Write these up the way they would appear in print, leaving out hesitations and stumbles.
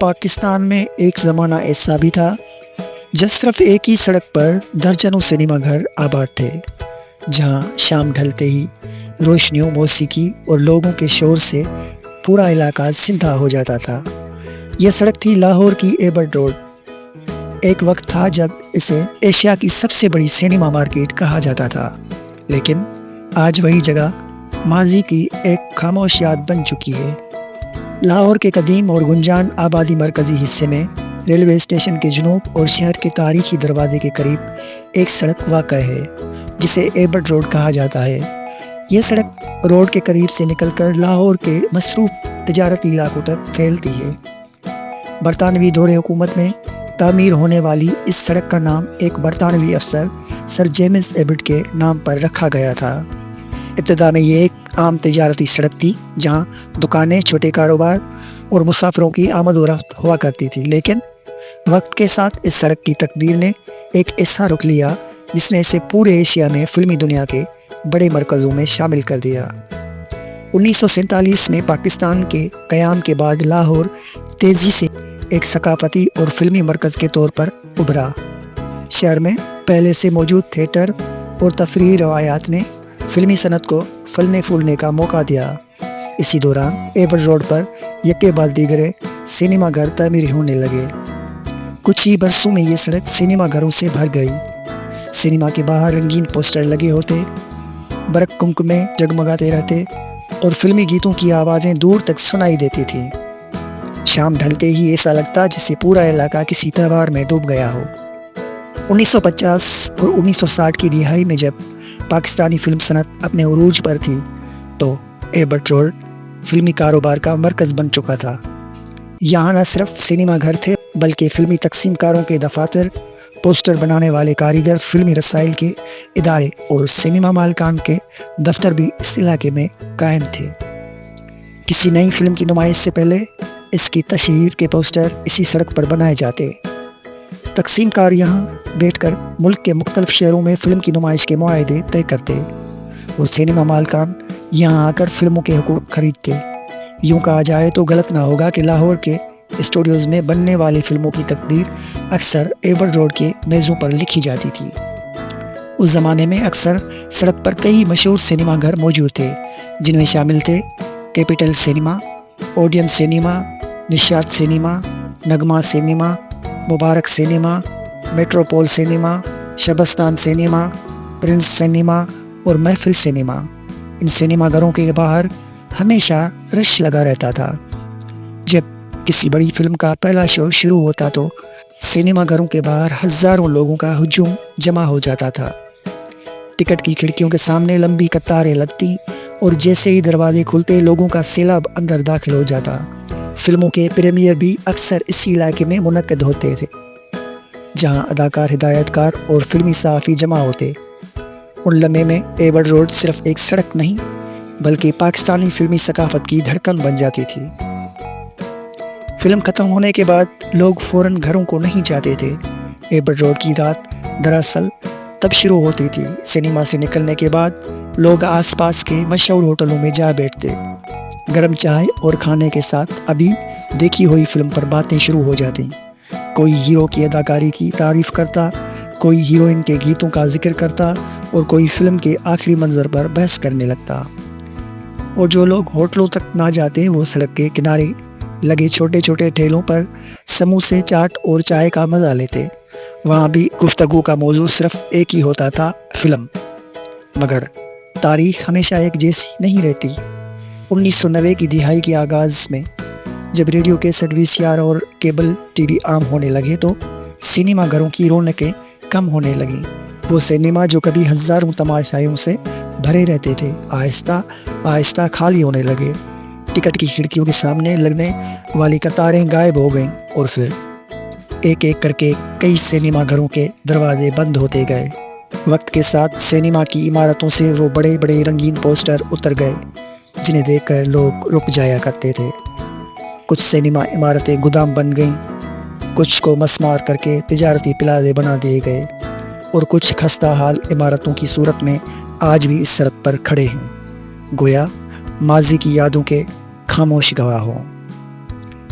پاکستان میں ایک زمانہ ایسا بھی تھا جب صرف ایک ہی سڑک پر درجنوں سنیما گھر آباد تھے، جہاں شام ڈھلتے ہی روشنیوں، موسیقی اور لوگوں کے شور سے پورا علاقہ زندہ ہو جاتا تھا۔ یہ سڑک تھی لاہور کی ایبٹ روڈ۔ ایک وقت تھا جب اسے ایشیا کی سب سے بڑی سینما مارکیٹ کہا جاتا تھا، لیکن آج وہی جگہ ماضی کی ایک خاموش یاد بن چکی ہے۔ لاہور کے قدیم اور گنجان آبادی مرکزی حصے میں ریلوے اسٹیشن کے جنوب اور شہر کے تاریخی دروازے کے قریب ایک سڑک واقع ہے جسے ایبٹ روڈ کہا جاتا ہے۔ یہ سڑک روڈ کے قریب سے نکل کر لاہور کے مصروف تجارتی علاقوں تک پھیلتی ہے۔ برطانوی دور حکومت میں تعمیر ہونے والی اس سڑک کا نام ایک برطانوی افسر سر جیمز ایبٹ کے نام پر رکھا گیا تھا۔ ابتدا میں یہ ایک عام تجارتی سڑک تھی جہاں دکانیں، چھوٹے کاروبار اور مسافروں کی آمد و رفت ہوا کرتی تھی، لیکن وقت کے ساتھ اس سڑک کی تقدیر نے ایک ایسا رخ لیا جس نے اسے پورے ایشیا میں فلمی دنیا کے بڑے مرکزوں میں شامل کر دیا۔ 1947 میں پاکستان کے قیام کے بعد لاہور تیزی سے ایک ثقافتی اور فلمی مرکز کے طور پر ابھرا۔ شہر میں پہلے سے موجود تھیٹر اور تفریحی روایات نے فلمی صنعت کو پھلنے پھولنے کا موقع دیا۔ اسی دوران ایبٹ روڈ پر یکے بعد دیگرے سینما گھر تعمیر ہونے لگے۔ کچھ ہی برسوں میں یہ سڑک سینما گھروں سے بھر گئی۔ سینما کے باہر رنگین پوسٹر لگے ہوتے، برق کنک میں جگمگاتے رہتے اور فلمی گیتوں کی آوازیں دور تک سنائی دیتی تھیں۔ شام ڈھلتے ہی ایسا لگتا جسے پورا علاقہ کسی تہوار میں ڈوب گیا ہو۔ 1950 اور 1960 کی دہائی میں جب پاکستانی فلم صنعت اپنے عروج پر تھی تو ایبٹ روڈ فلمی کاروبار کا مرکز بن چکا تھا۔ یہاں نہ صرف سینما گھر تھے بلکہ فلمی تقسیم کاروں کے دفاتر، پوسٹر بنانے والے کاریگر، فلمی رسائل کے ادارے اور سینما مالکان کے دفتر بھی اس علاقے میں قائم تھے۔ کسی نئی فلم کی نمائش سے پہلے اس کی تشہیر کے پوسٹر اسی سڑک پر بنائے جاتے۔ تقسیم کار یہاں بیٹھ کر ملک کے مختلف شہروں میں فلم کی نمائش کے معاہدے طے کرتے اور سینما مالکان یہاں آ کر فلموں کے حقوق خریدتے۔ یوں کہا جائے تو غلط نہ ہوگا کہ لاہور کے اسٹوڈیوز میں بننے والی فلموں کی تقدیر اکثر ایبٹ روڈ کے میزوں پر لکھی جاتی تھی۔ اس زمانے میں اکثر سڑک پر کئی مشہور سینما گھر موجود تھے، جن میں شامل تھے Capital cinema, Odeon cinema, Nishat cinema, نغمہ cinema, Mubarak cinema, Metropole cinema, Shabistan cinema, Prince cinema اور محفل سینما۔ ان سینما گھروں کے باہر ہمیشہ رش لگا رہتا تھا۔ جب کسی بڑی فلم کا پہلا شو شروع ہوتا تو سینما گھروں کے باہر ہزاروں لوگوں کا ہجوم جمع ہو جاتا تھا۔ ٹکٹ کی کھڑکیوں کے سامنے لمبی قطاریں لگتی اور جیسے ہی دروازے کھلتے لوگوں کا سیلاب اندر داخل ہو جاتا۔ فلموں کے پریمیئر بھی اکثر اسی علاقے میں منعقد ہوتے تھے، جہاں اداکار، ہدایت کار اور فلمی صحافی جمع ہوتے۔ ان لمحے میں ایبٹ روڈ صرف ایک سڑک نہیں بلکہ پاکستانی فلمی ثقافت کی دھڑکن بن جاتی تھی۔ فلم ختم ہونے کے بعد لوگ فوراً گھروں کو نہیں جاتے تھے۔ ایبٹ روڈ کی رات دراصل تب شروع ہوتی تھی۔ سینما سے نکلنے کے بعد لوگ آس پاس کے مشہور ہوٹلوں میں جا بیٹھتے۔ گرم چائے اور کھانے کے ساتھ ابھی دیکھی ہوئی فلم پر باتیں شروع ہو جاتی۔ کوئی ہیرو کی اداکاری کی تعریف کرتا، کوئی ہیروئن کے گیتوں کا ذکر کرتا اور کوئی فلم کے آخری منظر پر بحث کرنے لگتا۔ اور جو لوگ ہوٹلوں تک نہ جاتے وہ سڑک کے کنارے لگے چھوٹے چھوٹے ٹھیلوں پر سموسے، چاٹ اور چائے کا مزہ لیتے۔ وہاں بھی گفتگو کا موضوع صرف ایک ہی ہوتا تھا، فلم۔ مگر تاریخ ہمیشہ ایک جیسی نہیں رہتی۔ 1990 کی دہائی کے آغاز میں جب ریڈیو کیسٹ، VCR اور کیبل ٹی وی عام ہونے لگے تو سینما گھروں کی رونقیں کم ہونے لگیں۔ وہ سینما جو کبھی ہزاروں تماشائیوں سے بھرے رہتے تھے آہستہ آہستہ خالی ہونے لگے۔ ٹکٹ کی کھڑکیوں کے سامنے لگنے والی قطاریں غائب ہو گئیں اور پھر ایک ایک کر کے کئی سینما گھروں کے دروازے بند ہوتے گئے۔ وقت کے ساتھ سینما کی عمارتوں سے وہ بڑے بڑے رنگین پوسٹر اتر گئے جنہیں دیکھ کر لوگ رک جایا کرتے تھے۔ کچھ سینما عمارتیں گودام بن گئیں، کچھ کو مسمار کر کے تجارتی پلازے بنا دیے گئے اور کچھ خستہ حال عمارتوں کی صورت میں آج بھی اس سڑک پر کھڑے ہیں، گویا ماضی کی یادوں کے خاموش گواہ ہوں۔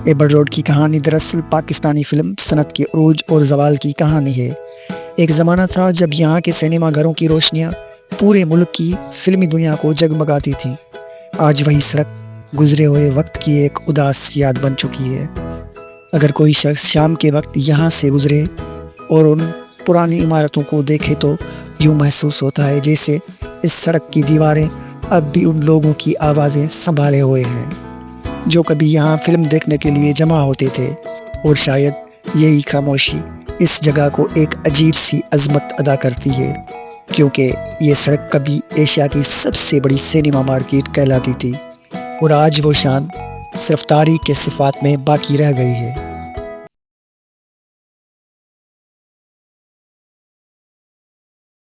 ایبر روڈ کی کہانی دراصل پاکستانی فلم صنعت کے عروج اور زوال کی کہانی ہے۔ ایک زمانہ تھا جب یہاں کے سینما گھروں کی روشنیاں پورے ملک کی فلمی دنیا کو جگمگاتی تھیں۔ آج وہی سڑک گزرے ہوئے وقت کی ایک اداس یاد بن چکی ہے۔ اگر کوئی شخص شام کے وقت یہاں سے گزرے اور ان پرانی عمارتوں کو دیکھے تو یوں محسوس ہوتا ہے جیسے اس سڑک کی دیواریں اب بھی ان لوگوں کی آوازیں سنبھالے ہوئے ہیں جو کبھی یہاں فلم دیکھنے کے لیے جمع ہوتے تھے، اور شاید یہی خاموشی اس جگہ کو ایک عجیب سی عظمت ادا کرتی ہے، کیونکہ یہ سڑک کبھی ایشیا کی سب سے بڑی سینما مارکیٹ کہلاتی تھی، اور آج وہ شان صرف تاریخ کے صفات میں باقی رہ گئی ہے۔